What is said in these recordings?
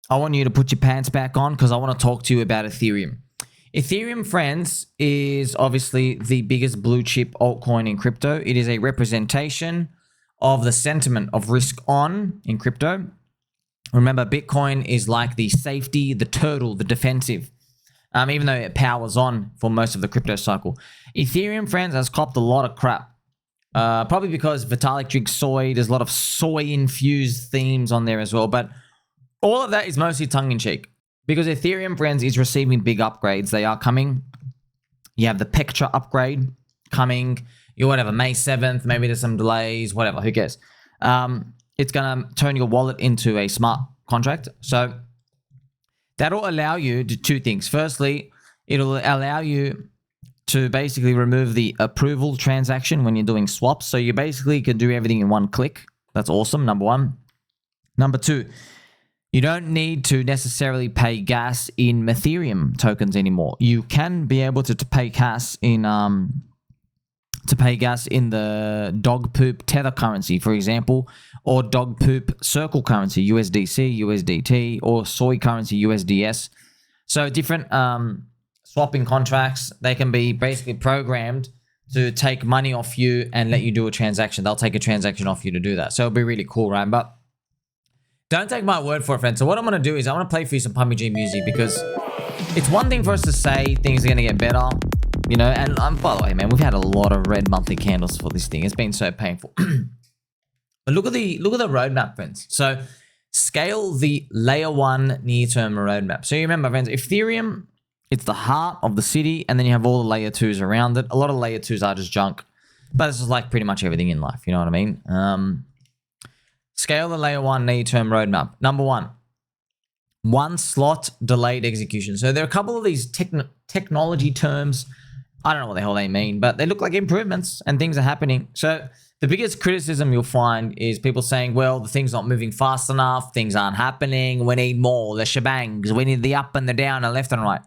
I want you to put your pants back on because I want to talk to you about Ethereum. Ethereum, friends, is obviously the biggest blue chip altcoin in crypto. It is a representation of the sentiment of risk on in crypto. Remember, Bitcoin is like the safety, the turtle, the defensive, even though it powers on for most of the crypto cycle. Ethereum, friends, has copped a lot of crap. Probably because Vitalik drinks soy. There's a lot of soy-infused themes on there as well. But all of that is mostly tongue-in-cheek. Because Ethereum, friends, is receiving big upgrades. They are coming. You have the Pectra Upgrade coming. Whatever, May 7th. Maybe there's some delays. Whatever, who cares? It's going to turn your wallet into a smart contract. So that'll allow you to do two things. Firstly, it'll allow you to basically remove the approval transaction when you're doing swaps. So you basically can do everything in one click. That's awesome, number one. Number two, you don't need to necessarily pay gas in Ethereum tokens anymore. You can be able to pay gas in the dog poop tether currency, for example, or dog poop circle currency, USDC, USDT, or soy currency, USDS. So different swapping contracts, they can be basically programmed to take money off you and let you do a transaction. They'll take a transaction off you to do that. So it'll be really cool, right? But don't take my word for it, friends. So what I'm going to do is I'm going to play for you some Pumpy G music because it's one thing for us to say things are going to get better, you know, and by the way, man, we've had a lot of red monthly candles for this thing. It's been so painful. But look at the roadmap, friends. So scale the layer one near-term roadmap. So you remember, friends, Ethereum, it's the heart of the city, and then you have all the layer twos around it. A lot of layer twos are just junk, but this is like pretty much everything in life. You know what I mean? Scale the layer one near-term roadmap. Number one slot delayed execution. So there are a couple of these technology terms. I don't know what the hell they mean, but they look like improvements and things are happening. So the biggest criticism you'll find is people saying, well, the thing's not moving fast enough. Things aren't happening. We need more. The shebangs. We need the up and the down and left and right.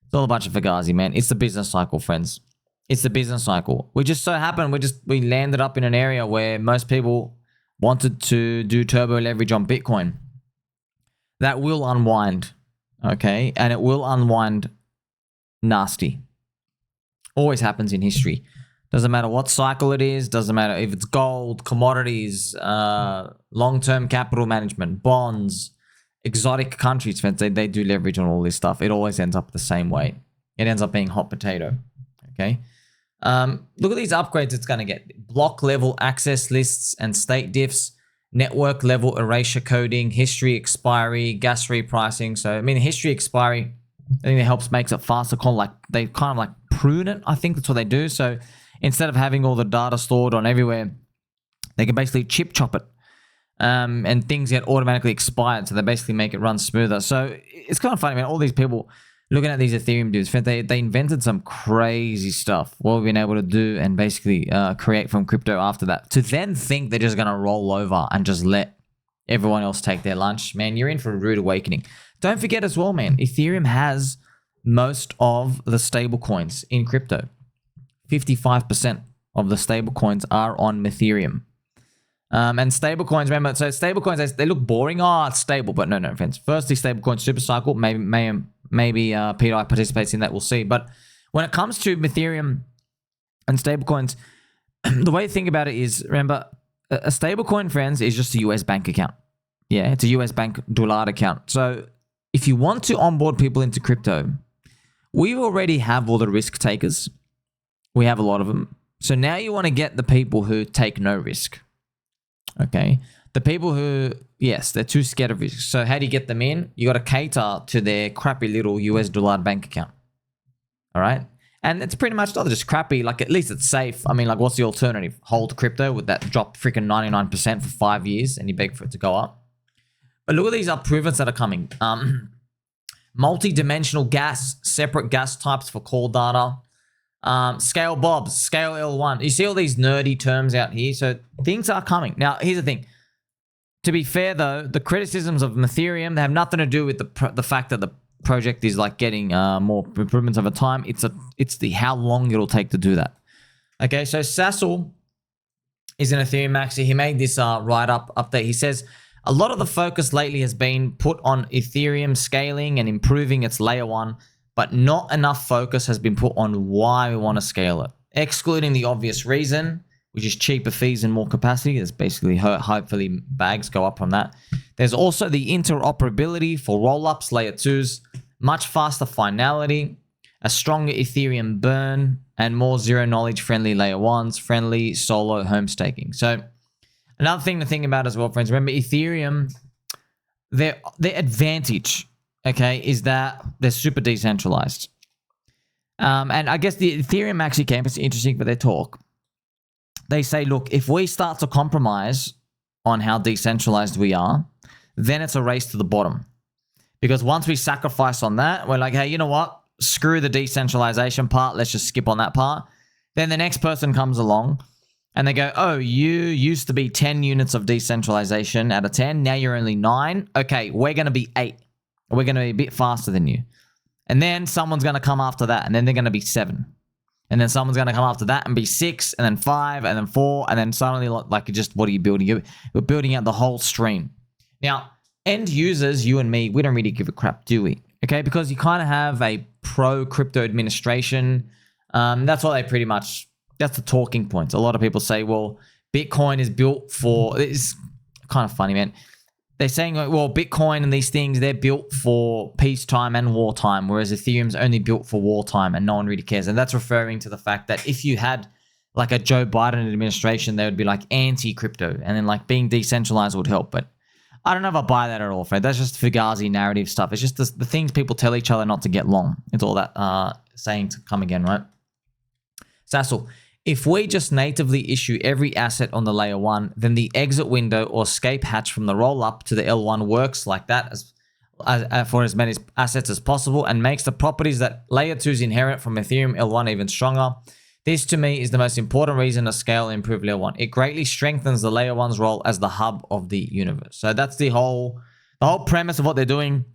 It's all a bunch of fugazi, man. It's the business cycle, friends. It's the business cycle. We just so happened we landed up in an area where most people wanted to do turbo leverage on Bitcoin. That will unwind, okay? And it will unwind nasty. Always happens in history. Doesn't matter what cycle it is. Doesn't matter if it's gold, commodities, long-term capital management, bonds, exotic countries. They do leverage on all this stuff. It always ends up the same way. It ends up being hot potato, okay? Look at these upgrades it's going to get. Block level access lists and state diffs, network level erasure coding, history expiry, gas repricing. So, I mean, history expiry, I think it helps, makes it faster. They kind of like prune it. I think that's what they do. So instead of having all the data stored on everywhere, they can basically chip chop it. And things get automatically expired. So they basically make it run smoother. So it's kind of funny, man. All these people looking at these Ethereum dudes, they invented some crazy stuff. What we've been able to do and basically create from crypto after that. To then think they're just going to roll over and just let everyone else take their lunch. Man, you're in for a rude awakening. Don't forget as well, man, Ethereum has most of the stable coins in crypto. 55% of the stable coins are on Ethereum. And stable coins, remember, so stable coins, they look boring. Oh, it's stable, but no, friends. Firstly, StableCoin SuperCycle, maybe PDI participates in that, we'll see. But when it comes to Ethereum and stablecoins, the way to think about it is, remember, a stablecoin, friends, is just a US bank account. Yeah, it's a US bank dollar account. So if you want to onboard people into crypto, we already have all the risk takers. We have a lot of them. So now you want to get the people who take no risk. Okay, the people who, yes, they're too scared of risk. So how do you get them in? You got to cater to their crappy little US dollar bank account. All right, and it's pretty much not just crappy. Like, at least it's safe. I mean, like, what's the alternative? Hold crypto with that drop freaking 99% for 5 years, and you beg for it to go up. But look at these improvements that are coming. Multi-dimensional gas, separate gas types for call data. Scale Bobs, Scale L1. You see all these nerdy terms out here. So things are coming. Now, here's the thing. To be fair, though, the criticisms of Ethereum, they have nothing to do with the fact that the project is like getting more improvements over time. It's the how long it'll take to do that. Okay, so Sassal is an Ethereum maxi. He made this write-up update. He says, a lot of the focus lately has been put on Ethereum scaling and improving its layer 1, but not enough focus has been put on why we want to scale it. Excluding the obvious reason, which is cheaper fees and more capacity. There's basically hopefully bags go up from that. There's also the interoperability for rollups, layer 2s, much faster finality, a stronger Ethereum burn, and more zero knowledge friendly layer 1s, friendly solo home staking. So another thing to think about as well, friends, remember Ethereum, their advantage, okay, is that they're super decentralized. And I guess the Ethereum actually came, it's interesting for their talk. They say, look, if we start to compromise on how decentralized we are, then it's a race to the bottom. Because once we sacrifice on that, we're like, hey, you know what? Screw the decentralization part. Let's just skip on that part. Then the next person comes along and they go, oh, you used to be 10 units of decentralization out of 10. Now you're only 9. Okay, we're going to be 8. We're going to be a bit faster than you. And then someone's going to come after that, and then they're going to be 7. And then someone's going to come after that and be 6, and then 5, and then 4, and then suddenly, like, just what are you building? You're building out the whole stream. Now, end users, you and me, we don't really give a crap, do we? Okay, because you kind of have a pro-crypto administration. That's what they pretty much, that's the talking points. A lot of people say, well, Bitcoin is built for, it's kind of funny, man. They're saying, well, Bitcoin and these things, they're built for peacetime and wartime, whereas Ethereum's only built for wartime and no one really cares. And that's referring to the fact that if you had like a Joe Biden administration, they would be like anti-crypto, and then like being decentralized would help. But I don't know if I buy that at all, Fred. That's just Fugazi narrative stuff. It's just the things people tell each other not to get long. It's all that saying to come again, right? Sassal, if we just natively issue every asset on the layer 1, then the exit window or escape hatch from the roll-up to the L1 works like that for as many assets as possible and makes the properties that layer 2s inherit from Ethereum L1 even stronger. This, to me, is the most important reason to scale and improve layer 1. It greatly strengthens the layer 1's role as the hub of the universe. So that's the whole premise of what they're doing,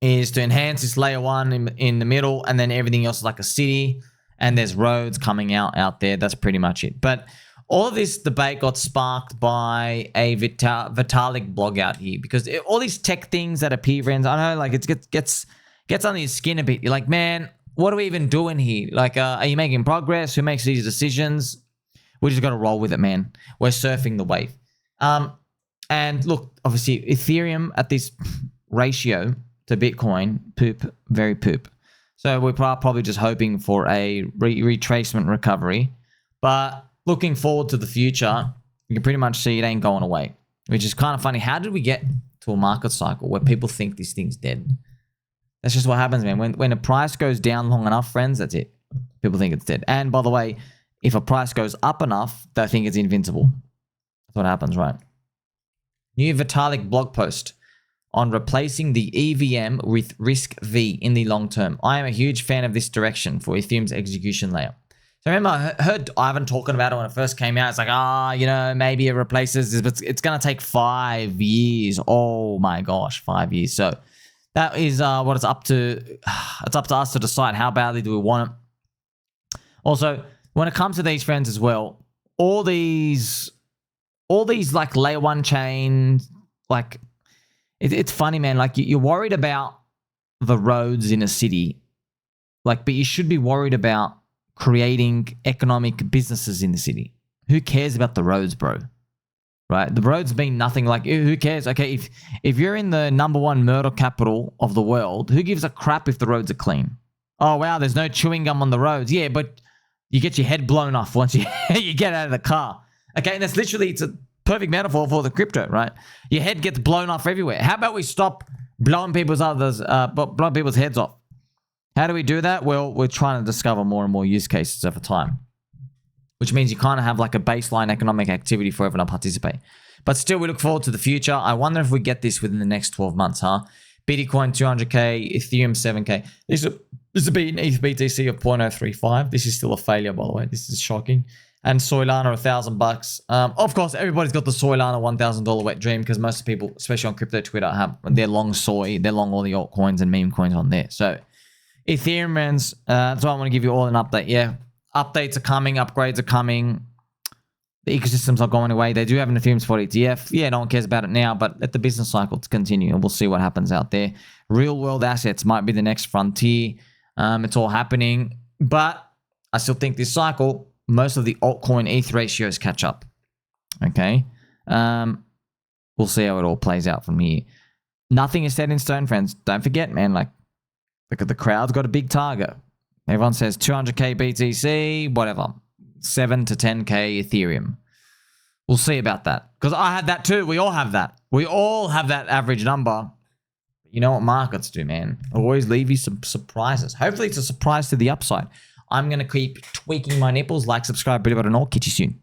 is to enhance this layer 1 in the middle, and then everything else is like a city. And there's roads coming out there. That's pretty much it. But all of this debate got sparked by a Vitalik blog out here, because all these tech things that appear, friends, I know, like, it gets under your skin a bit. You're like, man, what are we even doing here? Like, are you making progress? Who makes these decisions? We just got to roll with it, man. We're surfing the wave. And look, obviously, Ethereum at this ratio to Bitcoin, poop, very poop. So we're probably just hoping for a retracement recovery. But looking forward to the future, you can pretty much see it ain't going away, which is kind of funny. How did we get to a market cycle where people think this thing's dead? That's just what happens, man. When a price goes down long enough, friends, that's it. People think it's dead. And by the way, if a price goes up enough, they think it's invincible. That's what happens, right? New Vitalik blog post on replacing the EVM with Risk V in the long term. I am a huge fan of this direction for Ethereum's execution layer. So remember, I heard Ivan talking about it when it first came out. It's like, you know, maybe it replaces this, but it's going to take 5 years. Oh my gosh, 5 years. So that is what it's up to. It's up to us to decide how badly do we want it. Also, when it comes to these, friends, as well, all these like layer 1 chains, like, it's funny, man. Like, you're worried about the roads in a city, like, but you should be worried about creating economic businesses in the city. Who cares about the roads, bro? Right? The roads mean nothing. Like, who cares? Okay, if you're in the #1 murder capital of the world, who gives a crap if the roads are clean? Oh, wow, there's no chewing gum on the roads. Yeah, but you get your head blown off once you get out of the car. Okay, and that's literally, it's a perfect metaphor for the crypto, right? Your head gets blown off everywhere. How about we stop blowing people's heads off? How do we do that? Well, we're trying to discover more and more use cases over time, which means you kind of have like a baseline economic activity for everyone to participate. But still, we look forward to the future. I wonder if we get this within the next 12 months, huh? Bitcoin 200K, Ethereum 7K. This would be an ETH BTC of 0.035. This is still a failure, by the way. This is shocking. And Solana $1,000. Of course, everybody's got the Solana $1,000 wet dream, because most of the people, especially on crypto Twitter, they're long soy, they're long all the altcoins and meme coins on there. So Ethereum, that's why I want to give you all an update. Yeah, updates are coming, upgrades are coming. The ecosystem's not going away. They do have an Ethereum spot ETF. Yeah, no one cares about it now, but let the business cycle continue, and we'll see what happens out there. Real world assets might be the next frontier. It's all happening, but I still think this cycle, most of the altcoin ETH ratios catch up. Okay, we'll see how it all plays out from here. Nothing is set in stone, friends. Don't forget, man. Like, look at the crowd's got a big target. Everyone says 200k BTC, whatever. 7 to 10k Ethereum. We'll see about that. Because I had that too. We all have that. We all have that average number. You know what markets do, man. Always leave you some surprises. Hopefully it's a surprise to the upside. I'm going to keep tweaking my nipples. Like, subscribe, bit about it all. Catch you soon.